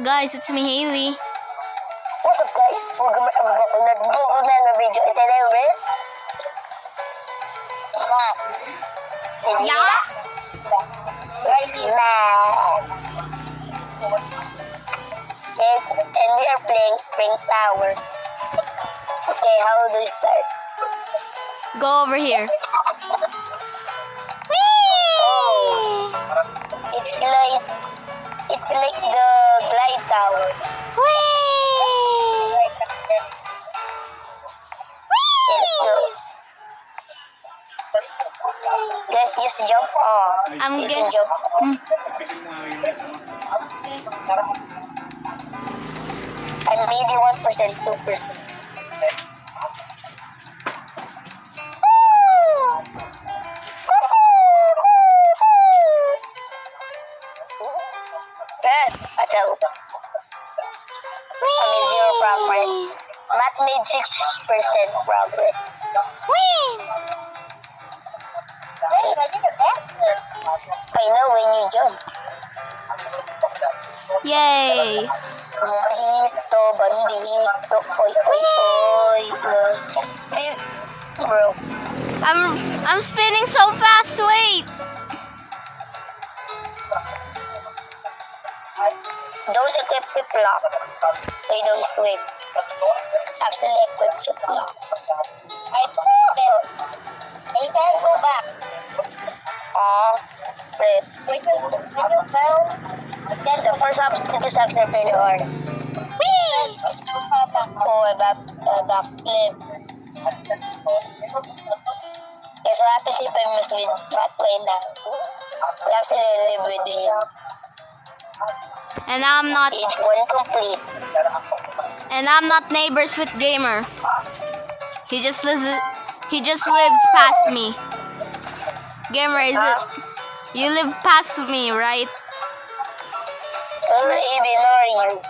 Guys, it's me, Haley. What's up, guys? Nag-go na na video. Is that it? Matt. Yeah? It's Matt. Okay, and we are playing Spring Tower. Okay, how do we start? Go over here. Oh, it's like the glide tower. Whee! Let's go. Guys, just jump off. I'm You good. can jump off. I'm maybe 1%, 2%. Good. I fell. I made 0 progress. Matt made 6% progress. I know when you jump. Yay! Bandito, bandito, oy, oy, oy, oy. Bro, I'm spinning so fast. Wait. don't equip the block. They don't swim. Actually, equip the block. I fell. And you can't go back. Wait. When you fell, then the first obstacle steps are very hard. Whee! Oh, I backflip. Guess what happens if I miss with Matt right now? I actually live with him. And I'm not. Each one complete. And I'm not neighbors with Gamer. He just lives. He just lives past me. Gamer, is it? You live past me, right? Or even or you.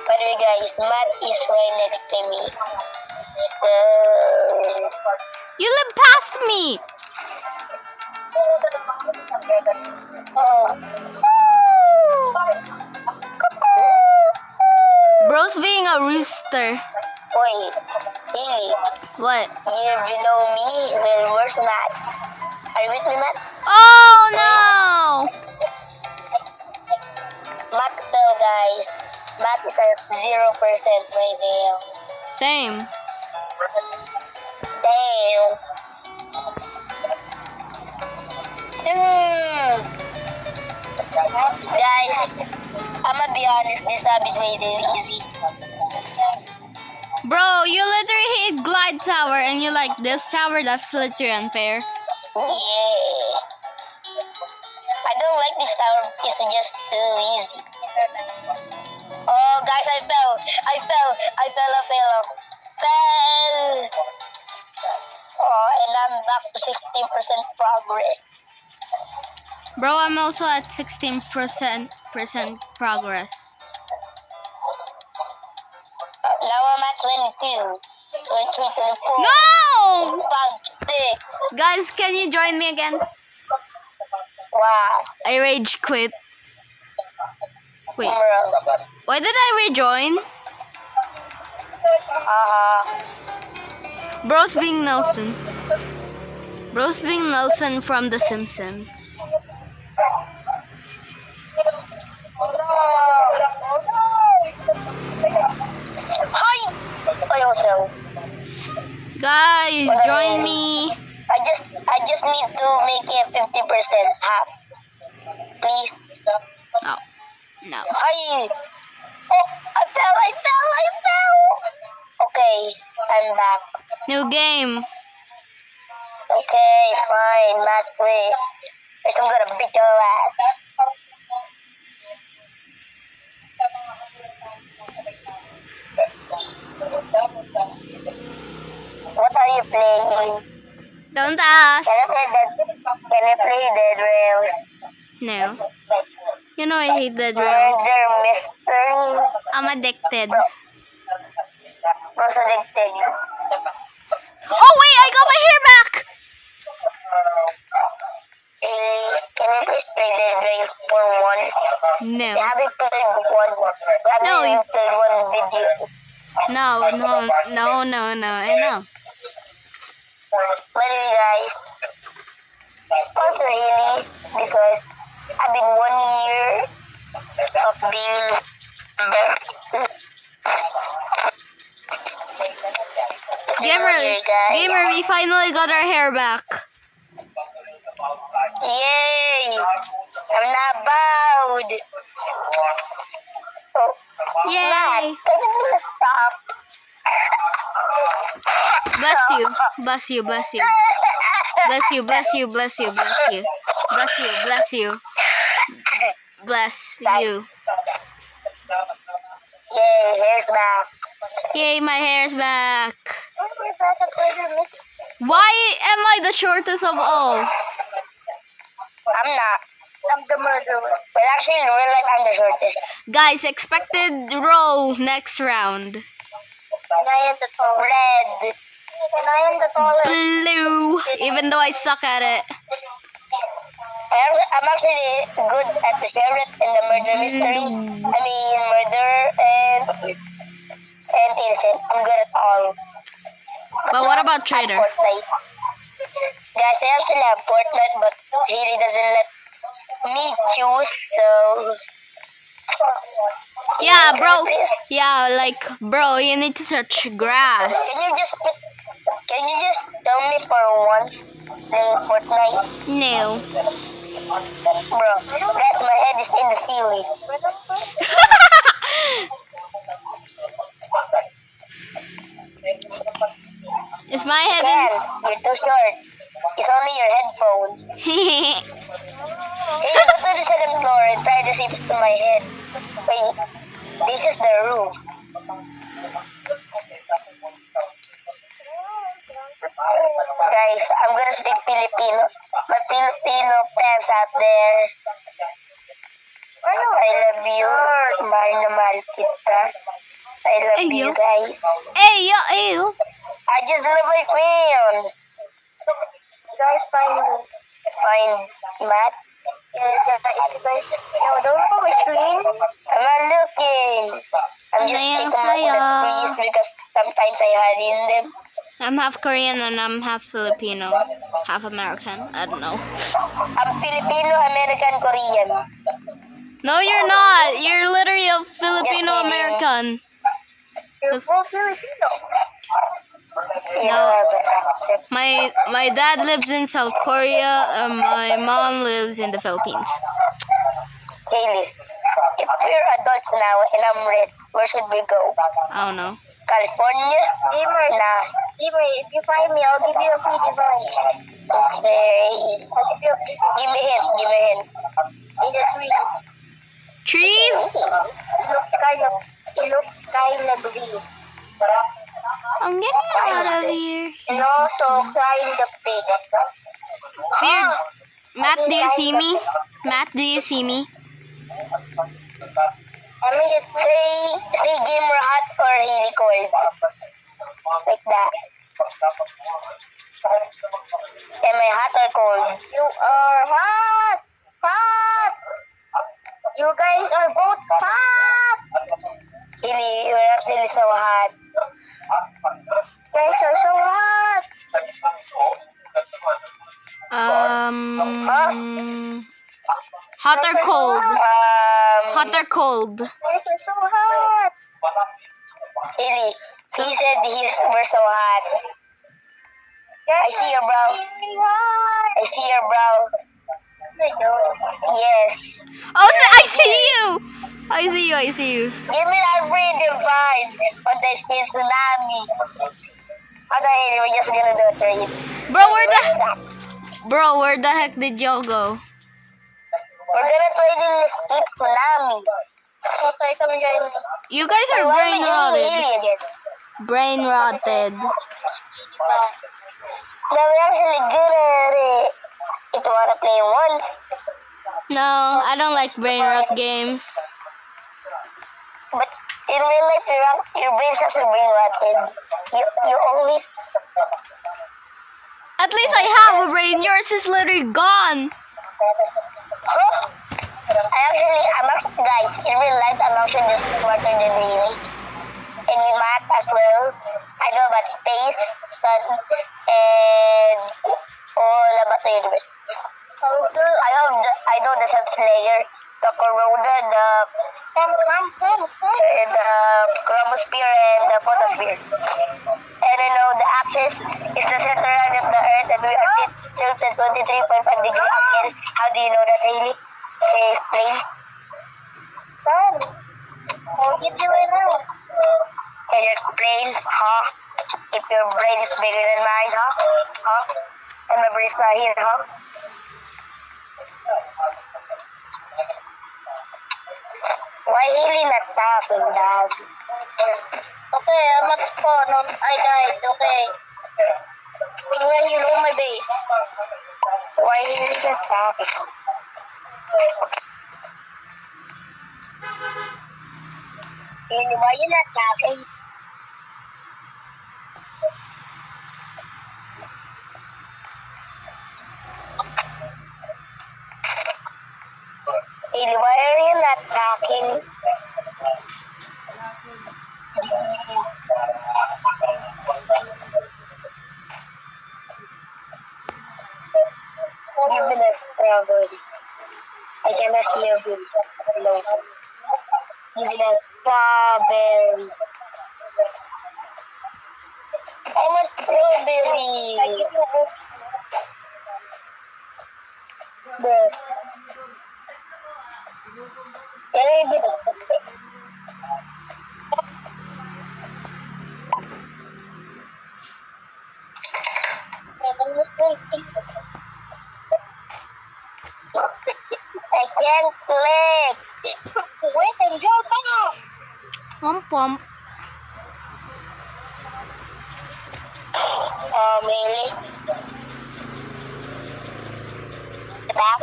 By the way, guys, Matt is right next to me. You live past me. Bro's being a rooster. Wait, Haley, What? you're below me. Well, where's Matt? Are you with me, Matt? Oh no! Matt fell, guys. Matt is at 0% right now. Same. Damn. Guys, I'ma be honest, this job is really easy. Bro, you literally hit Glide Tower and you like this tower? That's literally unfair. Yeah. I don't like this tower. It's just too easy. Oh, guys, I fell. Oh, and I'm back to 16% progress. Bro, I'm also at 16% progress. Now I'm at 22. 23, 24. No! Fantastic. Guys, can you join me again? Wow. I rage quit. Wait, Bro. why did I rejoin? Bro's being Nelson. Bro's being Nelson from The Simpsons. Hi! I almost fell. Guys, join me. just need to make it 50% half. Please. No. No. Ay! Oh, I fell! Okay, I'm back. New game. Okay, fine, Matt, wait. First I'm gonna beat your ass. What are you playing? Don't ask. Can I play Dead Rails? No. You know I hate Dead Rails. Murder Mystery. I'm addicted. Most addicted. Oh wait, I got my hair back. Can you please play Dead Rails for once? No. You haven't played one. No, You haven't played one video. No. I know. By the way, guys, sponsor Haley because I've been 1 year of being Gamer, we finally got our hair back. Yay! I'm not bowed. Oh, Yay! Matt, can you please stop? Bless you. Bless you. Bless you. Bless you. Bless you. Bless you. Bless you. Bless you. Bless you. Bless you. Yay, here's back. Yay, my hair's back. Why am I the shortest of all? I'm not. I'm the murderer. But actually, in real life, I'm the shortest. Guys, expected roll next round. And I am the tallest. Red. And I am the tallest. Blue. Even though I suck at it. I'm actually good at the sheriff and the murder mystery. I mean, murder and innocent. I'm good at all. But what about traitor? Fortnite. Guys, I actually have Fortnite, but really doesn't let me choose, so... Yeah, bro. Yeah, like, bro, you need to touch grass. Can you just tell me for once playing Fortnite? No. Bro, guys, my head is in the ceiling. Is my head Ken, you're too short. It's only your headphones. in? Hey, go to the second floor and try to see to my head. Wait, this is the roof. Guys, I'm gonna speak Filipino. My Filipino fans out there. I love you. Mahal na mahal kita. I love you guys. Hey, yo. I just love my fans. Guys, find Matt. No, don't go my screen. I'm not looking. I'm just Ano yan taking out the sa'yo? trees because sometimes I hide in them. I'm half Korean and I'm half Filipino. Half American. I don't know. I'm Filipino, American, Korean. No, you're not. You're literally a Filipino American. You're full Filipino. No. My dad lives in South Korea and my mom lives in the Philippines. Haley, if we're adults now and I'm red, where should we go? I don't know. California? Gamer. Nah. Gamer, if you find me, I'll give you a free device. Okay. Give me a hint. In the trees. Trees? It looks kind of green. I'm getting out of here. And also kind of big. Weird. Matt, do you see me? Matt, do you see me? I mean, say gamer hot or really cold. Like that. Am I hot or cold? You are hot! Hot! You guys are both hot! Really, you're actually so hot. You guys are so hot! Hot or cold? Hot or cold? You guys are so hot! Really, he said we're so hot. I see you, bro. I see your brow. Yes. Oh, I see you. I see you. I see you. Give me that redefined on the skin tsunami. Okay, we're just gonna do a trade. Where the heck did y'all go? We're gonna trade in the skin tsunami. Okay, come join me. You guys are Why brain we doing rotted. Haley again? Brain rotted. No, we're actually good at it. If you wanna play one. No, I don't like brain rot games. But in real life, your brain's actually brain rotted. You always... At least I have a brain. Yours is literally gone. Huh? I'm actually, guys, in real life, I'm actually just smarter than Haley. And in math as well, I know about space, sun, and all about the universe. I know the Sun's layer, the corona, the chromosphere, and the photosphere. And I know the axis is the center of the Earth, and we are tilted 23.5 degree angle. How do you know that, Haley? Can you explain? I'll give you right now. Can you explain, huh? If your brain is bigger than mine, huh? Huh? And my brain's not here, huh? Why Haley not talking, Dad? Okay, I'm at spawn. I died, okay. Where you know my base? Why Haley not talking? Haley, why you not talking? Haley, why are you not talking? Give me that trouble. I cannot see your boots. No. Give me that strawberry. I want strawberry. Bruh. Can I get it? I can't click. Wait and jump out. Pump pump. Really? Back?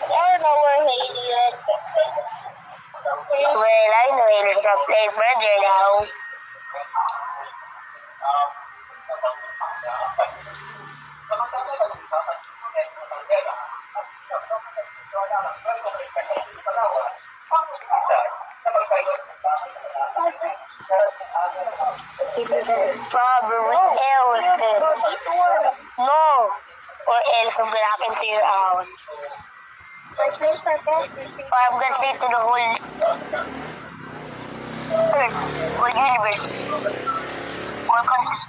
I don't know where Haley is. Well, I know Haley's gonna play murder now. Strawberry elephant. No. Or else I'm gonna happen to your own. Or I'm gonna stay to the whole Earth, whole universe, whole country.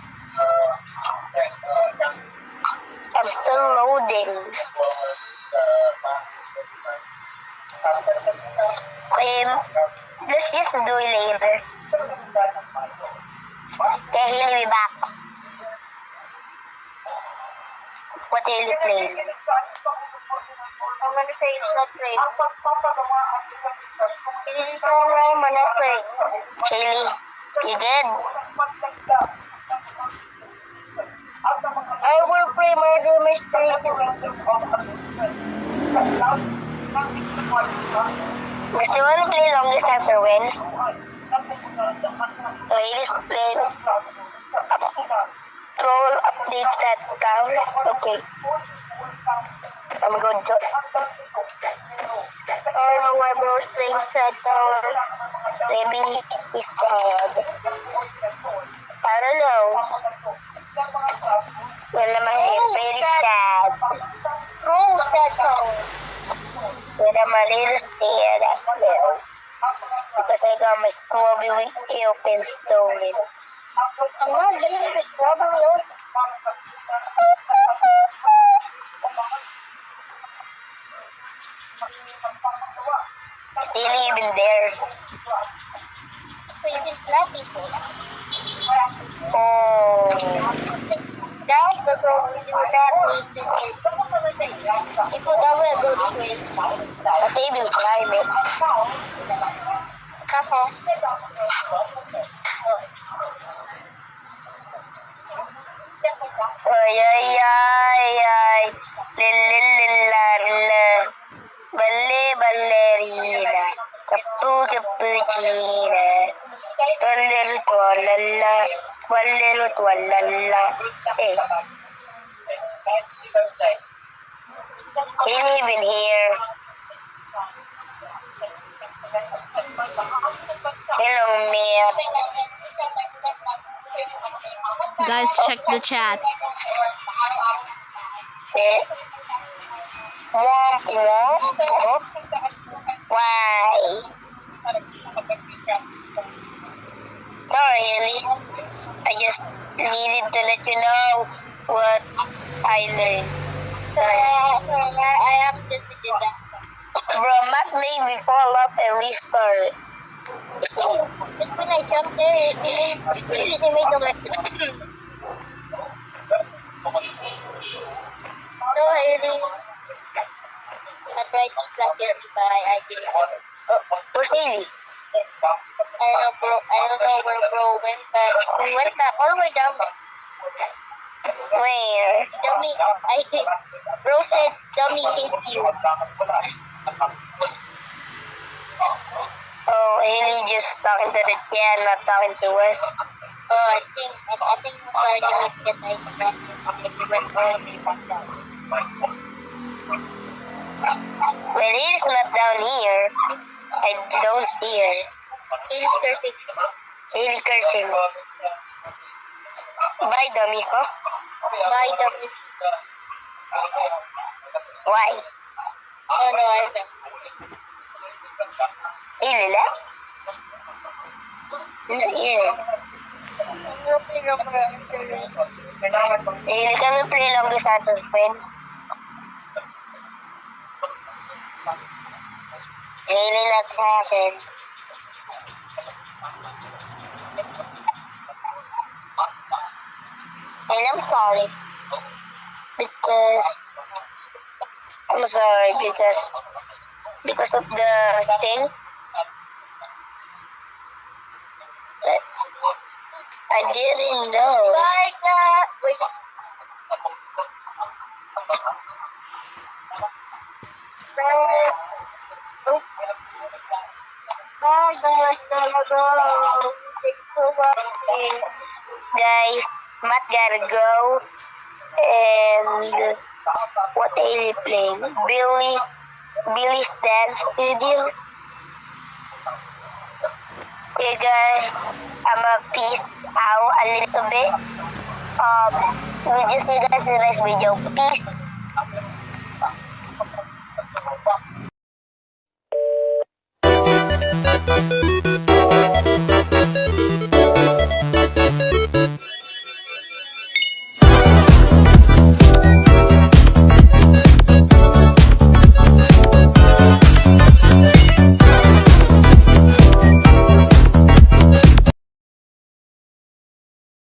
I'm still loading. Let's just do it later. Okay, Haley, be back. What Haley played? I'm gonna say it's not played. It's alright, I'm not played. Haley, you good? I will play Murder Mystery. Gusto mo na play Longest Answer Wins? So, Haley's playing Troll Update Set Tower. Okay. I'm going to... I don't know why bro's playing Set Tower. Maybe he's dead. I don't know. Well, naman he's very sad. Troll Set Tower. Well, I'm a little scared as well. Because I got my strawberry open stolen. I'm not getting the strawberry open. Still even there. It is not people. Oh. That's the problem. We do not need to take. It could always go this way. Kasi even climate. Kasi. Ay, ay, ay, ay. Lilililala. Balle, ballerina. Kapu, cappuccina. Tollero, tollala. Ballero, tollala. Eh. He live in here. Hello, Mia. Guys, check the chat. Eh? Womp, womp. Why? No, really. I just needed to let you know what I learned. I accidentally did that. Bro, Matt made me fall off and restart. Just when I jumped there, it made them like. No, really. I tried to splash it, but I didn't. Where's Haley? I don't know where bro went, but we went back all the way down. Where? Dummy, bro said, dummy hate you. Oh, Haley just talking to the chat, not talking to us. Oh, I think we started it because I forgot it. We went all the way back down. Well, Haley's not down here. I don't see her. He's cursing. Haley cursing. Bye, dummies, huh? Bye, dummy. Why? Oh no, I left. Haley left? Not here. Haley, can we play Long Distance with Friends? Haley, not happen. And I'm sorry. Because of the thing. I didn't know. Bye, Kat. Wait. Oh. Bye, guys. Guys, Matt gotta go. And what are you playing? Billy's Dance Studio. Okay guys, I'm a peace out a little bit. We just see you guys in the next video. Peace.